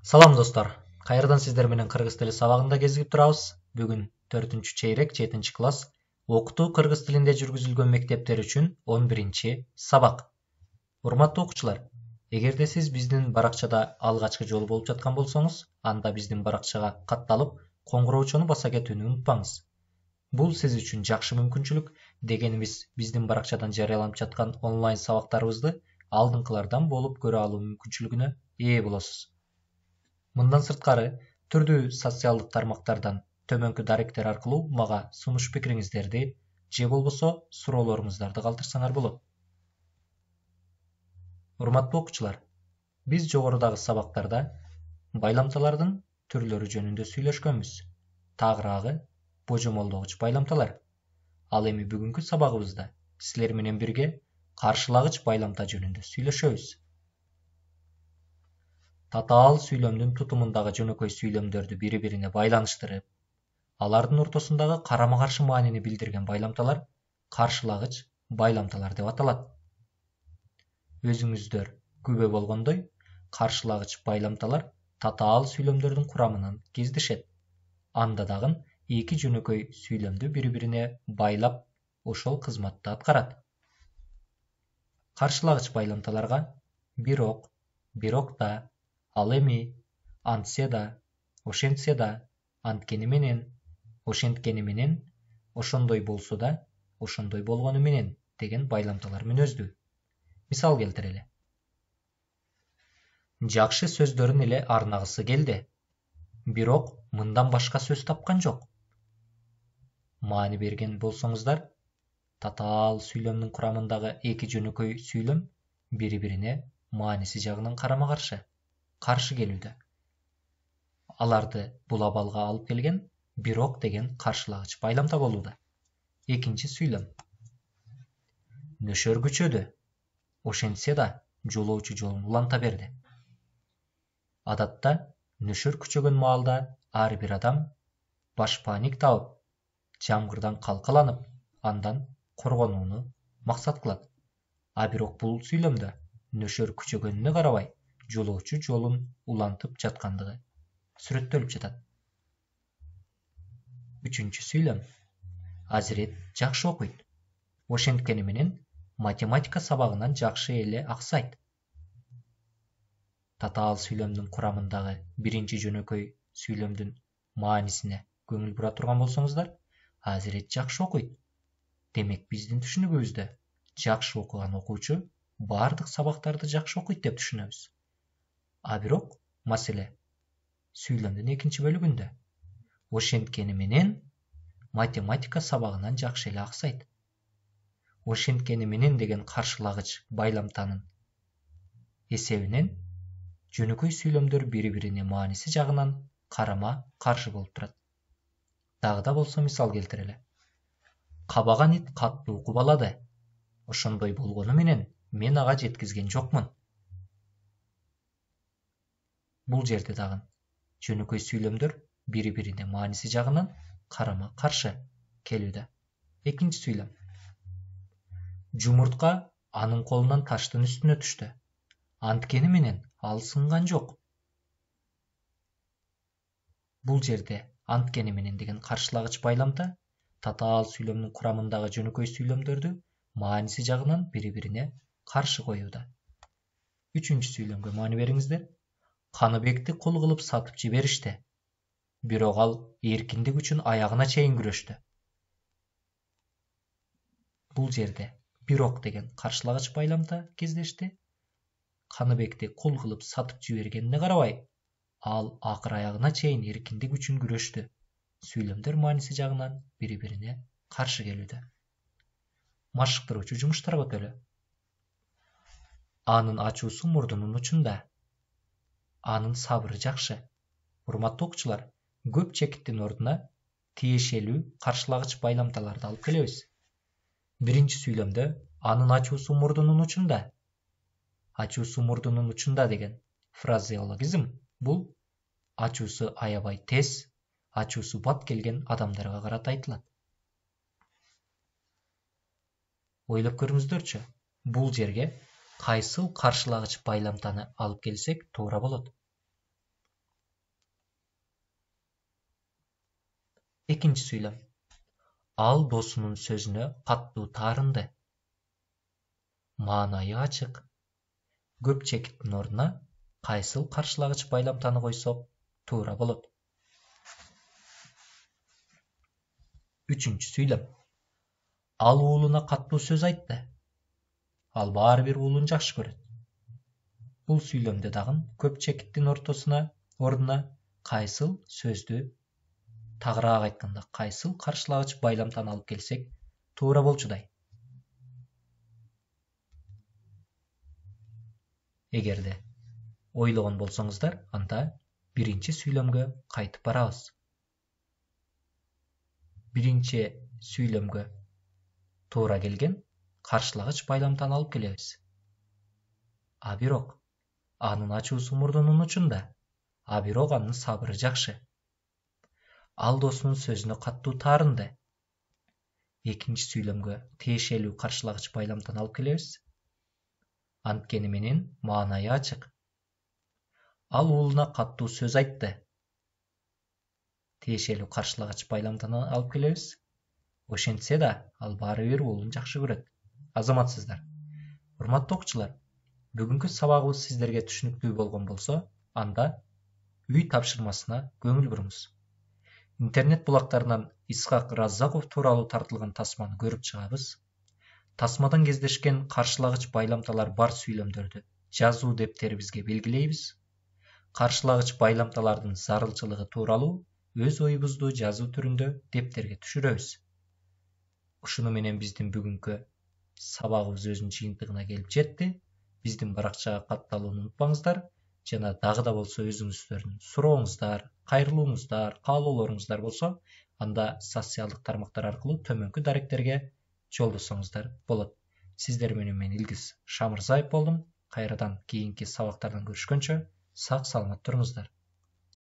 Салам достар. Кайрадан сиздер менен кыргыз тили сабагында кезигип турабыз. Бүгүн 4-чү чейрек 7-чи класс окутуу кыргыз тилинде жүргүзүлгөн мектептер үчүн 11-чи сабак. Урматтуу окуучулар, эгерде сиз биздин баракчада алгачкы жолу болуп жаткан болсоңуз, анда биздин баракчага катталып, коңгуроочону баса кетүүнү унутпаңыз. Бул сиз үчүн жакшы мүмкүнчүлүк, дегенибиз биздин баракчадан жарыяланып жаткан онлайн сабактарыбызды алдыңкылардан болуп көрө алуу мүмкүнчүлүгүнө ээ болосуз. Мындан сырткары, түрдүү социалдык тармактардан төмөнкү даректер аркылуу мага сунуш пикириңиздерди же болбосо суроолоруңуздарды калтырсаңар болот. Урматтуу окуучулар, биз жогорудагы сабактарда байламталардын түрлөрү жөнүндө сүйлөшкөнбүз. Тагыраагы божомолдогуч байламталар. Ал эми бүгүнкү сабагыбызда силер менен бирге каршылагыч байламта жөнүндө сүйлөшөбүз. Татаал сүйлөмдүн тутумундагы жөнөкөй сүйлөмдөрдү бири-бирине байланыштырып, алардын ортосундагы карама-каршы маанини билдирген байламталар каршылагыч байламталар деп аталат. Өзүңүздөр күбө болгондой, каршылагыч байламталар татаал сүйлөмдөрдүн курамынан кездешет. Анда дагы эки жөнөкөй сүйлөмдү бири-бирине байлап, ошол кызматты аткарат. Каршылагыч байламталарга бирок, бирокта, ал эми, антсе да, ошентсе да, анткени менен, ошенткени менен, ошондой болсо да, ошондой болгону менен деген байламталар мүнөздүү. Мисал келтирели. Жакшы сөздөрүн эле арнагысы келди. Бирок мындан башка сөз тапкан жок. Маани берген болсоңуздар, татаал сүйлөмдүн курамындагы эки жөнөкөй сүйлөм бири-бирине мааниси жагынан карама-каршы, каршы келүүдө. Аларды бул абалга алып келген бирок деген каршылагыч байламта болууда. Экинчи сүйлөм. Нөшөр күчөдү, ошентсе да жолоочу жолун уланта берди. Адатта нөшөр күчөгөн маалда ар бир адам баш паник табып, жамгырдан калкаланып, андан коргонууну максат кылат. А бирок бул сүйлөмдө нөшөр күчөгөнүнө карабай, жолоочу жолун улантып жаткандыгы сүрөттөлүп жатат. Үчүнчү сүйлөм. Азирет жакшы окуйт. Ошенткени менен математика сабагынан жакшы эле аксайт. Татаал сүйлөмдүн курамындагы биринчи жөнөкөй сүйлөмдүн маанисине көңүл бура турган болсоңуздар, азирет жакшы окуйт. Демек биздин түшүнүгүбүздө жакшы окуган окуучу бардык сабактарды жакшы окуйт деп түшүнөбүз. А бирок маселе сүйлөмдүн экинчи бөлүгүндө. Ошенткени менен математика сабагынан жакшы эле аксайт. Ошенткени менен деген каршылагыч байламтанын эсебинен жөнөкөй сүйлөмдөр бири-бирине мааниси жагынан карама-каршы болуп турат. Дагы да болсо мисал келтирели. Кабаган ит каттуу кубалады. Ошондой болгону менен мен ага жеткизген жокмун. Бул жерде дагы жөнөкөй сүйлөмдөр бири-бирине мааниси жагынан карама-каршы келүүдө. Экинчи сүйлөм. Жумуртка анын колунан таштын үстүнө түштү. Анткени менен ал сынган жок. Бул жерде анткени менен деген каршылагыч байламта татаал сүйлөмдүн курамындагы жөнөкөй сүйлөмдөрдү мааниси жагынан бири-бирине каршы коюуда. Үчүнчү сүйлөмгө маани бериңиздер. Каныбекти кул кылып сатып жиберишти. Бирок ал эркиндик үчүн аягына чейин күрөштү. Бул жерде бирок деген каршылагыч байламта кездешти. Каныбекти кул кылып сатып жибергенине карабай, ал акыр аягына чейин эркиндик үчүн күрөштү. Сүйлөмдөр мааниси жагынан бири-бирине каршы келүүдө. Машыктыруучу жумуштар өтөлү. Анын ачуусу мурдунун учунда. Анын сабыры жакшы. Урматтуу окуучулар, көп чекиттин ордуна тиешелүү каршылагыч байламталарды алып келебиз. Биринчи сүйлөмдө анын ачуусу мурдунун учунда. Ачуусу мурдунун учунда деген фразеологизм бул ачуусу аябай тез, ачуусу бат келген адамдарга карата айтылат. Ойлоп көрүңүздөрчү, бул жерге кайсыл каршылагыч байламтаны алып келсек туура болот? Экинчи сүйлөм. Ал досунун сөзүнө каттуу таарынды. Маанайы ачык. Көп чекиттин ордуна кайсыл каршылагыч байламтаны койсок туура болот. Үчүнчү сүйлөм. Ал уулуна каттуу сөз айтты. Ал баары бир уулун жакшы көрөт. Бул сүйлөмдө дагы көп чекиттин ордуна кайсыл сөздү тагыраак айтканда кайсыл каршылагыч байламтаны алып келсек туура болчудай. Эгерде ойлогон болсоңуздар, анда биринчи сүйлөмгө кайтып барабыз. Биринчи сүйлөмгө туура келген каршылагыч байламтаны алып келебиз. А бирок анын ачуусу мурдунун учунда, а бирок анын сабыры жакшы. Ал досунун сөзүнө каттуу таарынды. Экинчи сүйлөмгө тиешелүү каршылагыч байламтаны алып келебиз. Анткени менен маанайы ачык. Ал уулуна каттуу сөз айтты. Тиешелүү каршылагыч байламтаны алып келебиз. Ошентсе да, ал баары бир уулун жакшы көрөт. Азаматсыздар. Урматтуу окуучулар, бүгүнкү сабагыбыз сиздерге түшүнүктүү болгон болсо, анда үй тапшырмасына көңүл буруңуз. Интернет булактарынан Исхак Раззаков тууралуу тартылган тасманы көрүп чыгабыз. Тасмадан кездешкен каршылагыч байламталар бар сүйлөмдөрдү жазуу дептерибизге белгилейбиз. Каршылагыч байламталардын зарылчылыгы тууралуу өз оюбузду жазуу түрүндө дептерге түшүрөбүз. Ушуну менен биздин бүгүнкү сабагыбыз өзүнүн жыйынтыгына келип жетти. Биздин баракчага катталууну унутпаңыздар. Жана дагы да болсо өзүңүздөрдүн сурооңуздар, кайрылууңуздар, каалоолоруңуздар болсо, анда социалдык тармактар аркылуу төмөнкү даректерге жолдосоңуздар болот. Сиздер менен мен Илгиз Шамырзаев болдум. Кайрадан кийинки сабактардан көрүшкөнчө сак саламат туруңуздар.